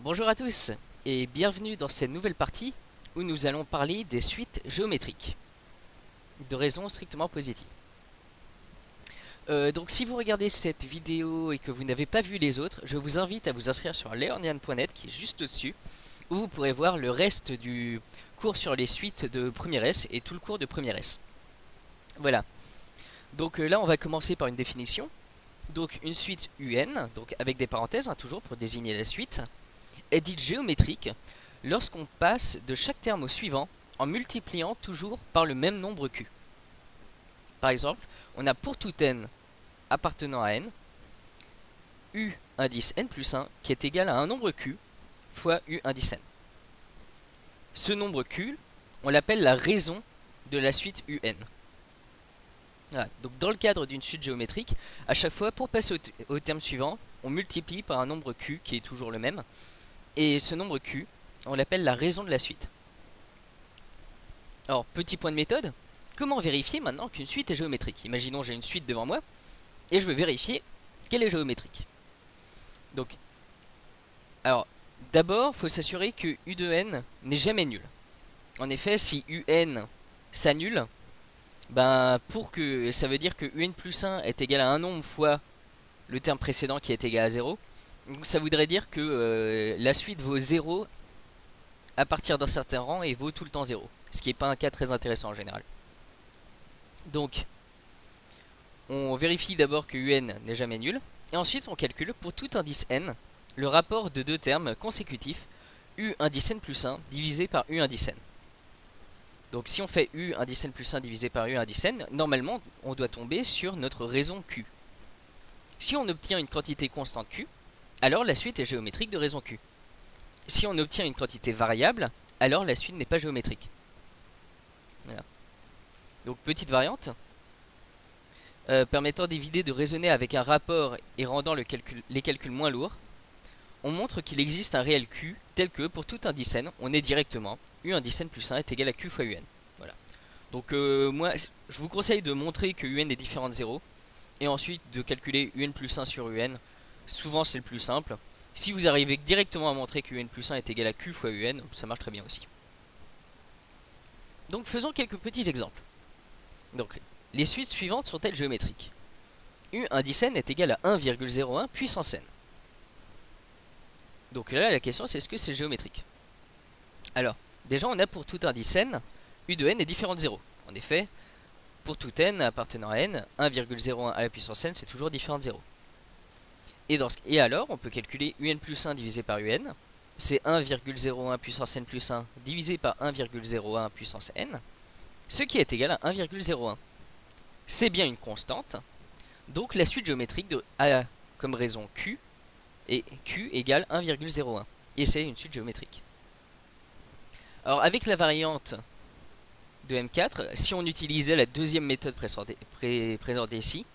Bonjour à tous et bienvenue dans cette nouvelle partie où nous allons parler des suites géométriques de raisons strictement positives. Donc si vous regardez cette vidéo et que vous n'avez pas vu les autres, je vous invite à vous inscrire sur learnian.net qui est juste au-dessus où vous pourrez voir le reste du cours sur les suites de premier S et tout le cours de premier S. Voilà. Donc là on va commencer par une définition. Donc une suite UN, donc avec des parenthèses toujours pour désigner la suite, est dite géométrique lorsqu'on passe de chaque terme au suivant en multipliant toujours par le même nombre q. Par exemple, on a pour tout n appartenant à n, u indice n plus 1 qui est égal à un nombre q fois u indice n. Ce nombre q, on l'appelle la raison de la suite un. Voilà. Donc dans le cadre d'une suite géométrique, à chaque fois pour passer au terme suivant, on multiplie par un nombre q qui est toujours le même. Et ce nombre q, on l'appelle la raison de la suite. Alors, petit point de méthode, comment vérifier maintenant qu'une suite est géométrique? Imaginons j'ai une suite devant moi, et je veux vérifier qu'elle est géométrique. Donc, alors, d'abord, il faut s'assurer que u de n n'est jamais nul. En effet, si un s'annule, ben, ça veut dire que un plus 1 est égal à un nombre fois le terme précédent qui est égal à 0. Donc ça voudrait dire que la suite vaut 0 à partir d'un certain rang et vaut tout le temps 0. Ce qui n'est pas un cas très intéressant en général. Donc, on vérifie d'abord que un n'est jamais nul. Et ensuite, on calcule pour tout indice n le rapport de deux termes consécutifs u indice n plus 1 divisé par u indice n. Donc si on fait u indice n plus 1 divisé par u indice n, normalement, on doit tomber sur notre raison q. Si on obtient une quantité constante q, alors la suite est géométrique de raison q. Si on obtient une quantité variable, alors la suite n'est pas géométrique. Voilà. Donc petite variante, permettant d'éviter de raisonner avec un rapport et rendant les calculs moins lourds, on montre qu'il existe un réel q tel que pour tout indice n, on est directement u indice n plus 1 est égal à q fois un. Voilà. Donc moi, je vous conseille de montrer que un est différent de 0, et ensuite de calculer un plus 1 sur un. Souvent c'est le plus simple. Si vous arrivez directement à montrer que un plus 1 est égal à q fois un, ça marche très bien aussi. Donc faisons quelques petits exemples. Donc les suites suivantes sont-elles géométriques? U indice n est égal à 1,01 puissance n. Donc là la question c'est est-ce que c'est géométrique? Alors déjà on a pour tout indice n, u de n est différent de 0. En effet, pour tout n appartenant à n, 1,01 à la puissance n c'est toujours différent de 0. Et alors, on peut calculer un plus 1 divisé par un. C'est 1,01 puissance n plus 1 divisé par 1,01 puissance n, ce qui est égal à 1,01. C'est bien une constante, donc la suite géométrique a comme raison q, et q égale 1,01. Et c'est une suite géométrique. Alors avec la variante de M4, si on utilisait la deuxième méthode présentée ici,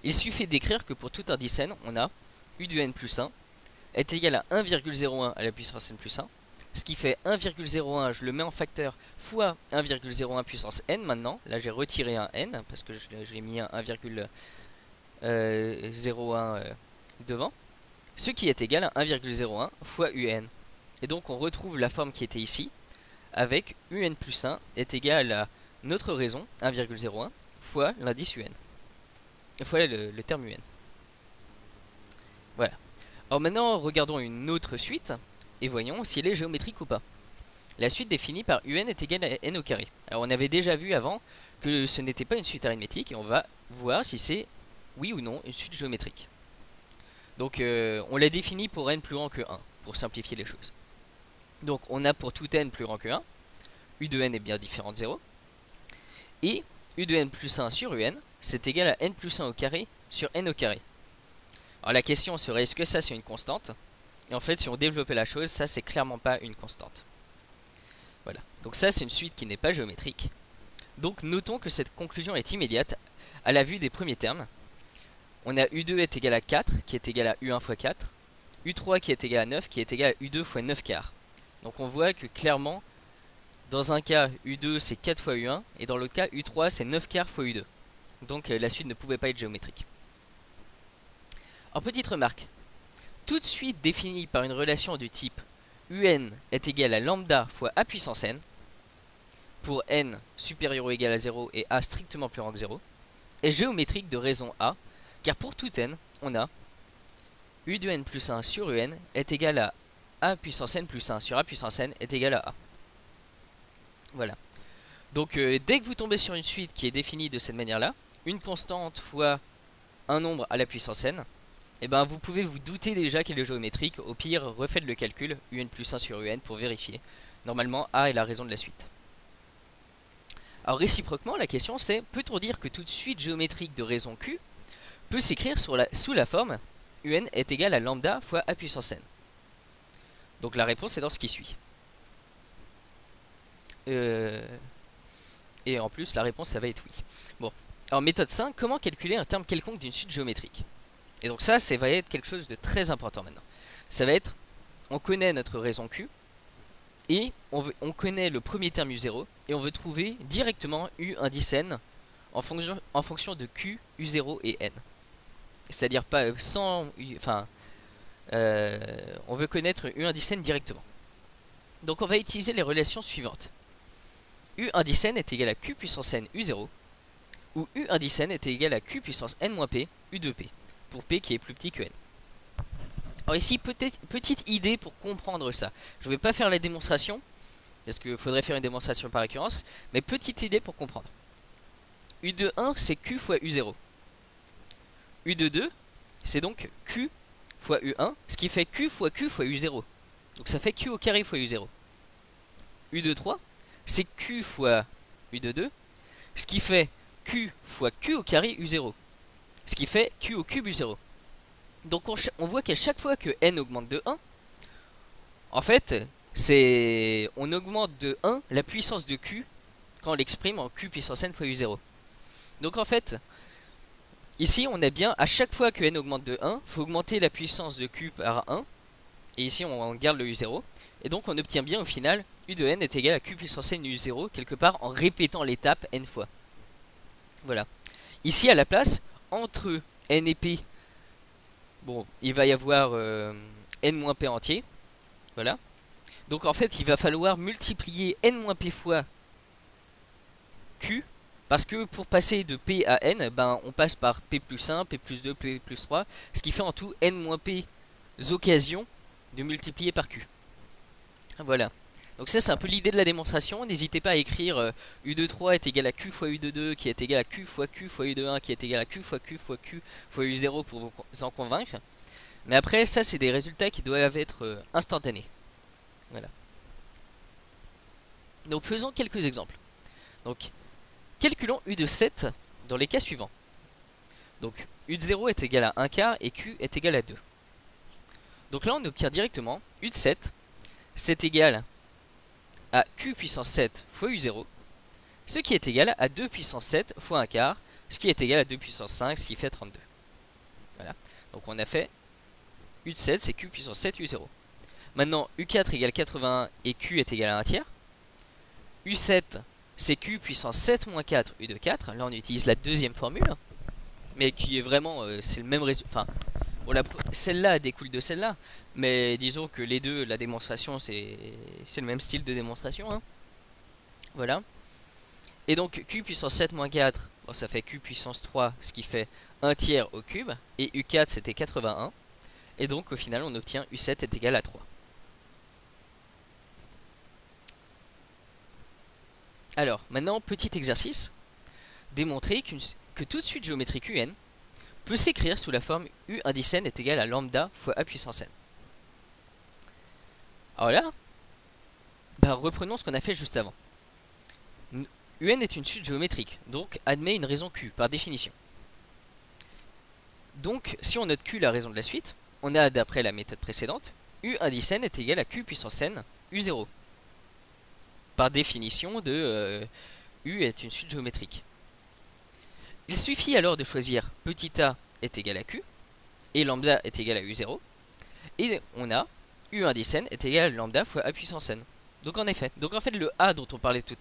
il suffit d'écrire que pour tout indice n, on a u de n plus 1 est égal à 1,01 à la puissance n plus 1, ce qui fait 1,01, je le mets en facteur, fois 1,01 puissance n maintenant. Là j'ai retiré un n parce que j'ai mis un 1,01 devant, ce qui est égal à 1,01 fois un. Et donc on retrouve la forme qui était ici, avec un plus 1 est égal à notre raison, 1,01, fois l'indice un, fois le terme un. Voilà. Alors maintenant, regardons une autre suite et voyons si elle est géométrique ou pas. La suite définie par un est égale à n au carré. Alors on avait déjà vu avant que ce n'était pas une suite arithmétique et on va voir si c'est oui ou non une suite géométrique. Donc on l'a définie pour n plus grand que 1 pour simplifier les choses. Donc on a pour tout n plus grand que 1, u de n est bien différent de 0, et u de n plus 1 sur un, c'est égal à n plus 1 au carré sur n au carré. Alors la question serait, est-ce que ça c'est une constante? Et en fait, si on développait la chose, ça c'est clairement pas une constante. Voilà, donc ça c'est une suite qui n'est pas géométrique. Donc notons que cette conclusion est immédiate à la vue des premiers termes. On a u2 est égal à 4, qui est égal à u1 fois 4, u3 qui est égal à 9, qui est égal à u2 fois 9 quarts. Donc on voit que clairement, dans un cas, u2 c'est 4 fois u1, et dans l'autre cas, u3 c'est 9 quarts fois u2. Donc la suite ne pouvait pas être géométrique. Alors petite remarque, toute suite définie par une relation du type un est égal à lambda fois a puissance n, pour n supérieur ou égal à 0 et a strictement plus grand que 0, est géométrique de raison a, car pour tout n, on a u de n plus 1 sur un est égal à a puissance n plus 1 sur a puissance n est égal à a. Voilà. Donc dès que vous tombez sur une suite qui est définie de cette manière-là, une constante fois un nombre à la puissance n, et ben vous pouvez vous douter déjà qu'elle est géométrique. Au pire, refaites le calcul un plus 1 sur un pour vérifier. Normalement, a est la raison de la suite. Alors réciproquement, la question c'est, peut-on dire que toute suite géométrique de raison q peut s'écrire sous la forme un est égal à lambda fois a puissance n? Donc la réponse est dans ce qui suit. Et en plus, la réponse, ça va être oui. Bon, alors méthode 5, comment calculer un terme quelconque d'une suite géométrique? Et donc ça va être quelque chose de très important maintenant. Ça va être, on connaît notre raison q, et on connaît le premier terme u0, et on veut trouver directement u indice n en fonction de q, u0 et n. C'est-à-dire pas sans... Enfin, on veut connaître u indice n directement. Donc on va utiliser les relations suivantes. U indice n est égal à q puissance n u0, où U indice n est égal à q puissance n moins p u de p, pour p qui est plus petit que n. Alors ici, petite idée pour comprendre ça. Je ne vais pas faire la démonstration, parce qu'il faudrait faire une démonstration par récurrence, mais petite idée pour comprendre. U de 1, c'est q fois u0. U de 2, c'est donc q fois u1, ce qui fait q fois u0. Donc ça fait q au carré fois u0. U de 3, c'est q fois u de 2, ce qui fait q fois q au carré u0, ce qui fait q au cube u0. Donc on voit qu'à chaque fois que n augmente de 1, en fait, on augmente de 1 la puissance de q quand on l'exprime en q puissance n fois u0. Donc en fait, ici on a bien, à chaque fois que n augmente de 1, il faut augmenter la puissance de q par 1, et ici on garde le u0, et donc on obtient bien au final u de n est égal à q puissance n u0 quelque part en répétant l'étape n fois. Voilà. Ici à la place, entre n et p, bon, il va y avoir n moins p entier. Voilà. Donc en fait, il va falloir multiplier n moins p fois q, parce que pour passer de p à n, ben, on passe par p plus 1, p plus 2, p plus 3, ce qui fait en tout n moins p occasions de multiplier par q. Voilà. Donc ça c'est un peu l'idée de la démonstration. N'hésitez pas à écrire u de 3 est égal à q fois u de 2 qui est égal à q fois u de 1 qui est égal à q fois q fois u0 pour vous en convaincre. Mais après ça c'est des résultats qui doivent être instantanés. Voilà. Donc faisons quelques exemples. Donc calculons u de 7 dans les cas suivants. Donc u de 0 est égal à 1 quart et q est égal à 2. Donc là on obtient directement u de 7 c'est égal à q puissance 7 fois u0, ce qui est égal à 2 puissance 7 fois 1 quart, ce qui est égal à 2 puissance 5, ce qui fait 32. Voilà. Donc on a fait u de 7 c'est q puissance 7 u0. Maintenant u4 égale 81 et q est égal à 1 tiers. U7 c'est q puissance 7 moins 4 u de 4. Là on utilise la deuxième formule, mais qui est vraiment, c'est le même résultat. Enfin, bon, celle-là découle de celle-là, mais disons que les deux, la démonstration, c'est le même style de démonstration. Hein. Voilà. Et donc q puissance 7 moins 4, bon, ça fait q puissance 3, ce qui fait 1 tiers au cube. Et u4 c'était 81. Et donc au final on obtient u7 est égal à 3. Alors maintenant petit exercice. Démontrer que toute suite géométrique un peut s'écrire sous la forme u indice n est égal à lambda fois a puissance n. Alors là, bah, reprenons ce qu'on a fait juste avant. Un est une suite géométrique, donc admet une raison q par définition. Donc si on note q la raison de la suite, on a d'après la méthode précédente, u indice n est égal à q puissance n u0. Par définition de u est une suite géométrique. Il suffit alors de choisir petit a est égal à q et lambda est égal à u0, et on a u indice n est égal à lambda fois a puissance n. Donc en fait le a dont on parlait tout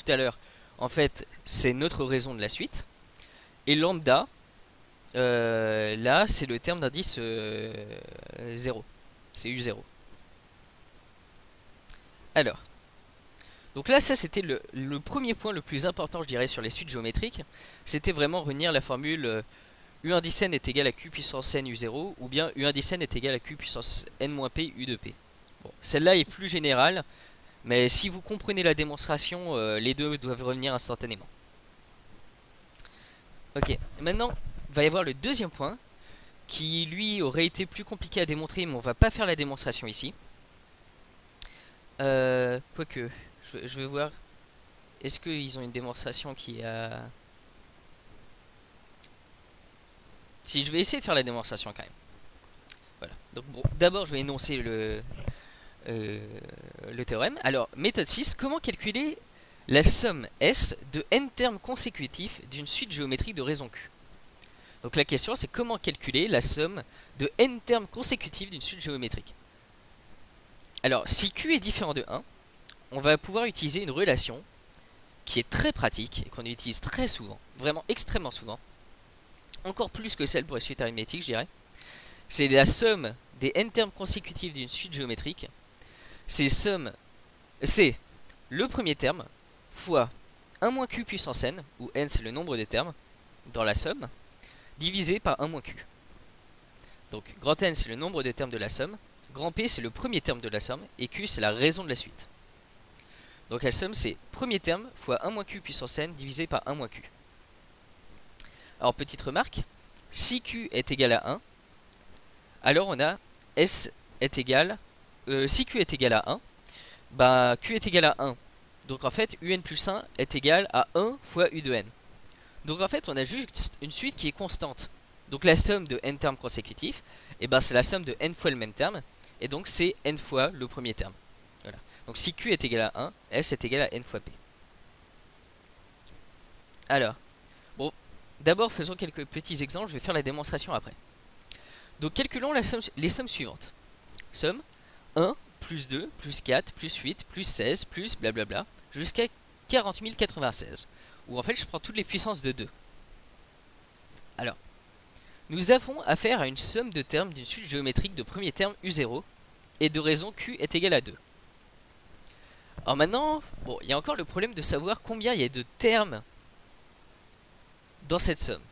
à l'heure, en fait c'est notre raison de la suite, et lambda là c'est le terme d'indice 0, c'est u0. Alors, donc là, ça c'était le premier point le plus important, je dirais, sur les suites géométriques. C'était vraiment retenir la formule U1 10 n est égal à Q puissance n U0, ou bien U1 10 n est égal à Q puissance n-p U2p. Bon, celle-là est plus générale, mais si vous comprenez la démonstration, les deux doivent revenir instantanément. Ok, maintenant, il va y avoir le deuxième point, qui lui aurait été plus compliqué à démontrer, mais on va pas faire la démonstration ici. Quoique, je vais voir, est-ce qu'ils ont une démonstration qui a... Si, je vais essayer de faire la démonstration quand même. Voilà, donc bon, d'abord je vais énoncer le théorème. Alors, méthode 6, comment calculer la somme S de n termes consécutifs d'une suite géométrique de raison Q? Donc la question c'est comment calculer la somme de n termes consécutifs d'une suite géométrique. Alors, si Q est différent de 1, on va pouvoir utiliser une relation qui est très pratique et qu'on utilise très souvent, vraiment extrêmement souvent, encore plus que celle pour les suites arithmétiques, je dirais. C'est la somme des n termes consécutifs d'une suite géométrique. C'est le premier terme fois 1 moins q puissance n, où n c'est le nombre de termes dans la somme, divisé par 1 moins q. Donc grand N c'est le nombre de termes de la somme, grand P c'est le premier terme de la somme, et q c'est la raison de la suite. Donc la somme c'est premier terme fois 1 moins q puissance n divisé par 1 moins q. Alors petite remarque, si q est égal à 1, alors on a S est égal, si q est égal à 1, bah q est égal à 1. Donc en fait un plus 1 est égal à 1 fois u de n. Donc en fait on a juste une suite qui est constante. Donc la somme de n termes consécutifs, et ben c'est la somme de n fois le même terme, et donc c'est n fois le premier terme. Voilà. Donc si q est égal à 1, S est égal à n fois p. Alors, bon, d'abord faisons quelques petits exemples, je vais faire la démonstration après. Donc calculons les sommes suivantes. Somme 1 plus 2 plus 4 plus 8 plus 16 plus blablabla jusqu'à 40 096. Où en fait je prends toutes les puissances de 2. Alors, nous avons affaire à une somme de termes d'une suite géométrique de premier terme U0 et de raison Q est égal à 2. Alors maintenant, bon, il y a encore le problème de savoir combien il y a de termes dans cette somme.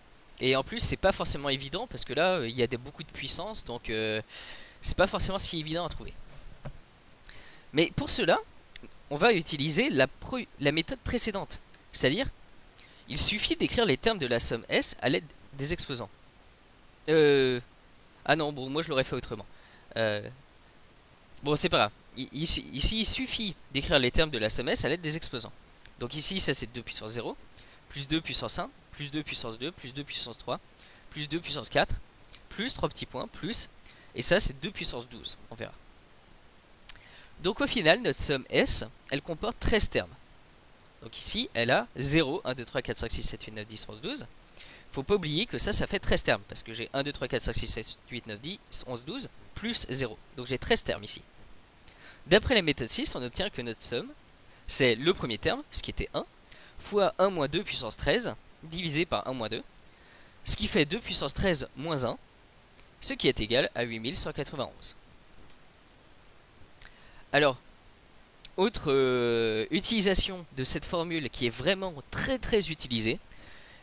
Et en plus, c'est pas forcément évident parce que là, il y a beaucoup de puissance, donc c'est pas forcément si évident à trouver. Mais pour cela, on va utiliser la méthode précédente. C'est-à-dire, il suffit d'écrire les termes de la somme S à l'aide des exposants. Ah non, bon, moi je l'aurais fait autrement. Bon, c'est pas grave. Ici, il suffit d'écrire les termes de la somme S à l'aide des exposants. Donc ici, ça c'est 2 puissance 0, plus 2 puissance 1, plus 2 puissance 2, plus 2 puissance 3, plus 2 puissance 4, plus 3 petits points, plus, et ça c'est 2 puissance 12, on verra. Donc au final, notre somme S, elle comporte 13 termes. Donc ici, elle a 0, 1, 2, 3, 4, 5, 6, 7, 8, 9, 10, 11, 12. Faut pas oublier que ça fait 13 termes, parce que j'ai 1, 2, 3, 4, 5, 6, 7, 8, 9, 10, 11, 12, plus 0. Donc j'ai 13 termes ici. D'après la méthode 6, on obtient que notre somme, c'est le premier terme, ce qui était 1, fois 1 moins 2 puissance 13, divisé par 1 moins 2, ce qui fait 2 puissance 13 moins 1, ce qui est égal à 8191. Alors, autre utilisation de cette formule qui est vraiment très utilisée,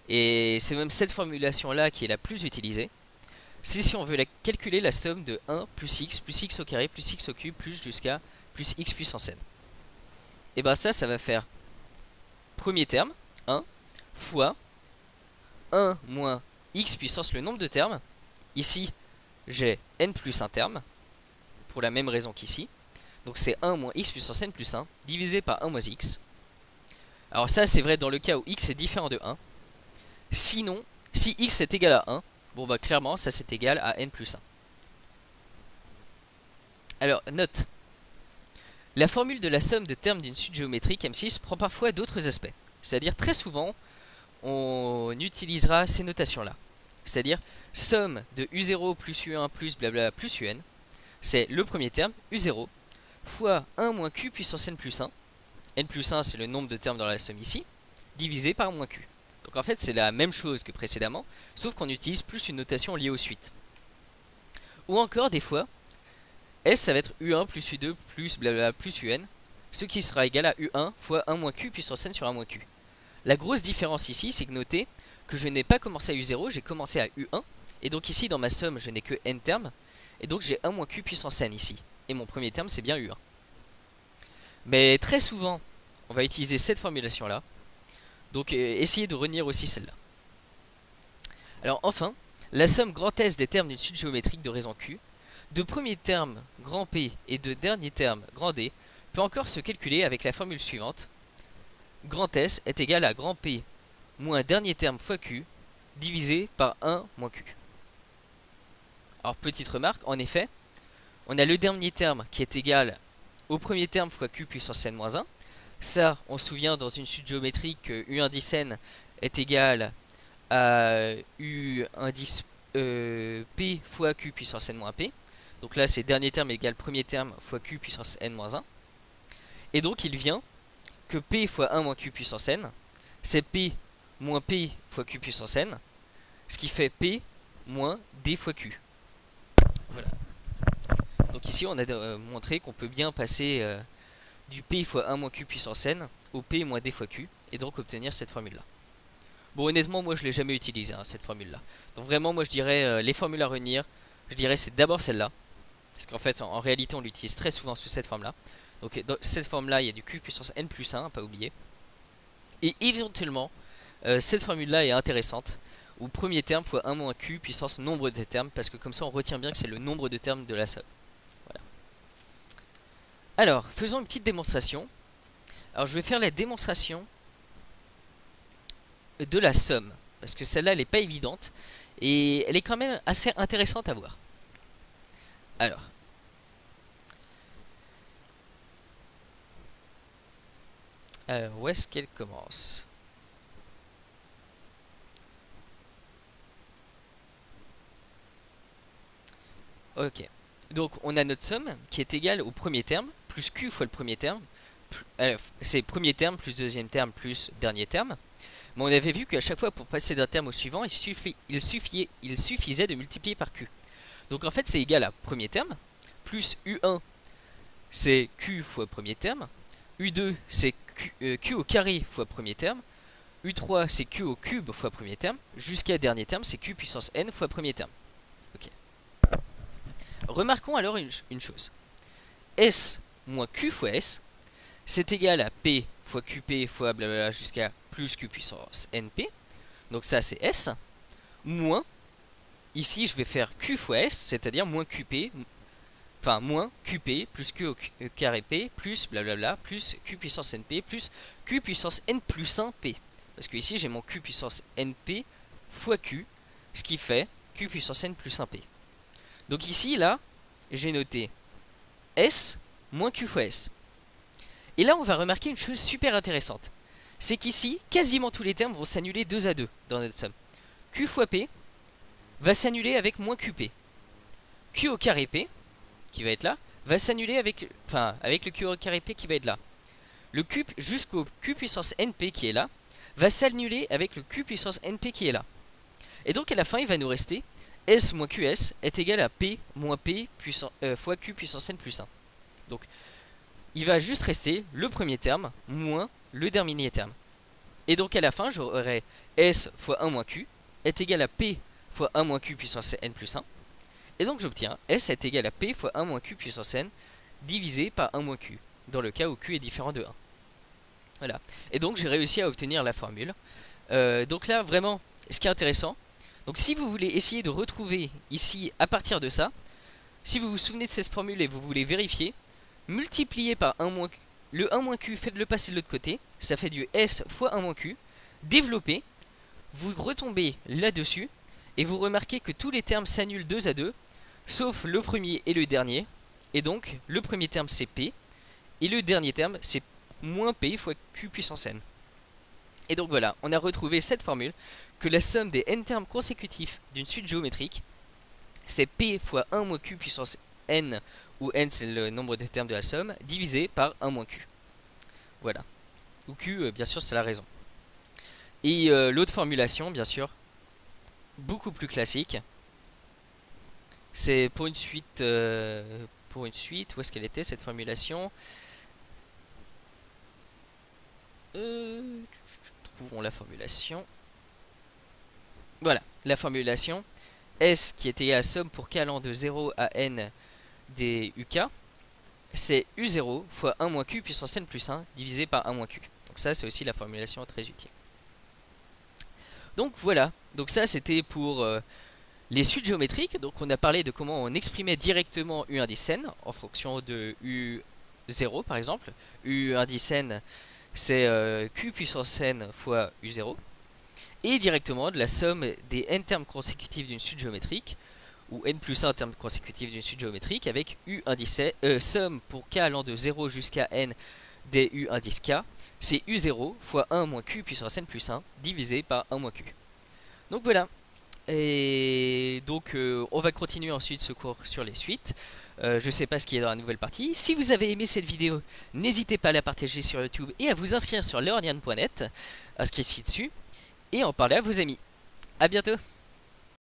et c'est même cette formulation là qui est la plus utilisée, c'est si on veut calculer la somme de 1 plus x au carré plus x au cube plus jusqu'à plus x puissance n. Et ben ça va faire premier terme 1 fois 1 moins x puissance le nombre de termes. Ici j'ai n plus 1 terme pour la même raison qu'ici. Donc c'est 1 moins x puissance n plus 1 divisé par 1 moins x. Alors ça c'est vrai dans le cas où x est différent de 1. Sinon, si x est égal à 1, bon bah clairement ça c'est égal à n plus 1. Alors note, la formule de la somme de termes d'une suite géométrique M6 prend parfois d'autres aspects. C'est-à-dire très souvent on utilisera ces notations là. C'est-à-dire somme de U0 plus U1 plus blabla plus UN. C'est le premier terme U0 fois 1 moins Q puissance n plus 1. N plus 1 c'est le nombre de termes dans la somme ici, divisé par moins Q. Donc en fait c'est la même chose que précédemment, sauf qu'on utilise plus une notation liée aux suites. Ou encore des fois, S ça va être U1 plus U2 plus blablabla plus UN, ce qui sera égal à U1 fois 1 moins Q puissance n sur 1 moins Q. La grosse différence ici, c'est que notez que je n'ai pas commencé à U0, j'ai commencé à U1. Et donc ici, dans ma somme, je n'ai que n termes. Et donc j'ai 1 moins Q puissance n ici. Et mon premier terme, c'est bien U1. Mais très souvent, on va utiliser cette formulation-là. Donc essayez de retenir aussi celle-là. Alors enfin, la somme grand S des termes d'une suite géométrique de raison Q, de premier terme grand P et de dernier terme grand D, peut encore se calculer avec la formule suivante. Grand S est égal à grand P moins dernier terme fois Q divisé par 1 moins Q. Alors petite remarque, en effet, on a le dernier terme qui est égal au premier terme fois Q puissance n moins 1. Ça, on se souvient dans une suite géométrique que U indice n est égal à U indice P fois Q puissance n moins P. Donc là, c'est dernier terme égale premier terme fois Q puissance n moins 1. Et donc, il vient que P fois 1 moins Q puissance n, c'est P moins P fois Q puissance n, ce qui fait P moins D fois Q. Voilà. Donc ici, on a montré qu'on peut bien passer du P fois 1 moins Q puissance n au P moins D fois Q, et donc obtenir cette formule-là. Bon, honnêtement, moi, je l'ai jamais utilisée, hein, cette formule-là. Donc vraiment, moi, je dirais, les formules à retenir, je dirais c'est d'abord celle-là, parce qu'en fait, en réalité, on l'utilise très souvent sous cette forme-là. Donc dans cette forme-là, il y a du Q puissance n plus 1, pas oublier. Et éventuellement, cette formule-là est intéressante, où premier terme fois 1 moins Q puissance nombre de termes, parce que comme ça, on retient bien que c'est le nombre de termes de la somme. Voilà. Alors, faisons une petite démonstration. Alors, je vais faire la démonstration de la somme, parce que celle-là, elle n'est pas évidente, et elle est quand même assez intéressante à voir. Alors, où est-ce qu'elle commence? Ok. Donc, on a notre somme qui est égale au premier terme, plus Q fois le premier terme. C'est premier terme plus deuxième terme plus dernier terme. Mais on avait vu qu'à chaque fois, pour passer d'un terme au suivant, il suffisait de multiplier par Q. Donc, en fait, c'est égal à premier terme, plus U1, c'est Q fois premier terme. U2, c'est Q au carré fois premier terme. U3, c'est Q au cube fois premier terme. Jusqu'à dernier terme, c'est Q puissance n fois premier terme. Ok. Remarquons alors une chose. S moins Q fois S, c'est égal à P fois QP fois blablabla jusqu'à plus Q puissance NP. Donc ça, c'est S. Moins, ici, je vais faire Q fois S, c'est-à-dire moins QP, enfin moins QP plus Q au carré P plus blablabla plus Q puissance NP plus Q puissance N plus 1 P. Parce que ici, j'ai mon Q puissance NP fois Q, ce qui fait Q puissance N plus 1 P. Donc ici, là, j'ai noté S moins Q fois S. Et là, on va remarquer une chose super intéressante. C'est qu'ici, quasiment tous les termes vont s'annuler 2 à 2 dans notre somme. Q fois P va s'annuler avec moins QP. Q au carré P, qui va être là, va s'annuler avec, avec le Q au carré P qui va être là. Le Q jusqu'au Q puissance NP qui est là, va s'annuler avec le Q puissance NP qui est là. Et donc à la fin, il va nous rester S moins QS est égal à P moins P fois Q puissance N plus 1. Donc, il va juste rester le premier terme moins le dernier terme. Et donc à la fin, j'aurai S fois 1 moins Q est égal à P fois 1 moins Q puissance N plus 1. Et donc j'obtiens S est égal à P fois 1 moins Q puissance N divisé par 1 moins Q, dans le cas où Q est différent de 1. Voilà. Et donc j'ai réussi à obtenir la formule. Donc là, vraiment, ce qui est intéressant, donc si vous voulez essayer de retrouver ici, à partir de ça, si vous vous souvenez de cette formule et vous voulez vérifier, multipliez par 1 moins Q, le 1 moins Q, faites-le passer de l'autre côté, ça fait du S fois 1 moins Q, développez, vous retombez là-dessus, et vous remarquez que tous les termes s'annulent 2 à 2, sauf le premier et le dernier, et donc le premier terme c'est P, et le dernier terme c'est moins P fois Q puissance N. Et donc voilà, on a retrouvé cette formule, que la somme des n termes consécutifs d'une suite géométrique, c'est P fois 1 moins Q puissance N, où N c'est le nombre de termes de la somme, divisé par 1 moins Q. Voilà. Où Q, bien sûr, c'est la raison. Et l'autre formulation, bien sûr, beaucoup plus classique, c'est pour une suite, où est-ce qu'elle était cette formulation? Trouvons la formulation. Voilà, la formulation. S qui est égal à somme pour k allant de 0 à n des uk, c'est U0 fois 1 moins Q puissance n plus 1 divisé par 1 moins Q. Donc ça, c'est aussi la formulation très utile. Donc voilà, donc ça c'était pour les suites géométriques. Donc on a parlé de comment on exprimait directement U indice n en fonction de U0 par exemple. U indice n, c'est Q puissance n fois U0. Et directement de la somme des n termes consécutifs d'une suite géométrique, ou n plus 1 termes consécutifs d'une suite géométrique, avec U indice somme pour k allant de 0 jusqu'à n des U indice k, c'est U0 fois 1 moins Q puissance n plus 1 divisé par 1 moins Q. Donc voilà. Et donc on va continuer ensuite ce cours sur les suites. Je sais pas ce qu'il y a dans la nouvelle partie. Si vous avez aimé cette vidéo, n'hésitez pas à la partager sur YouTube et à vous inscrire sur learnian.net, inscrivez-vous dessus et en parler à vos amis. A bientôt.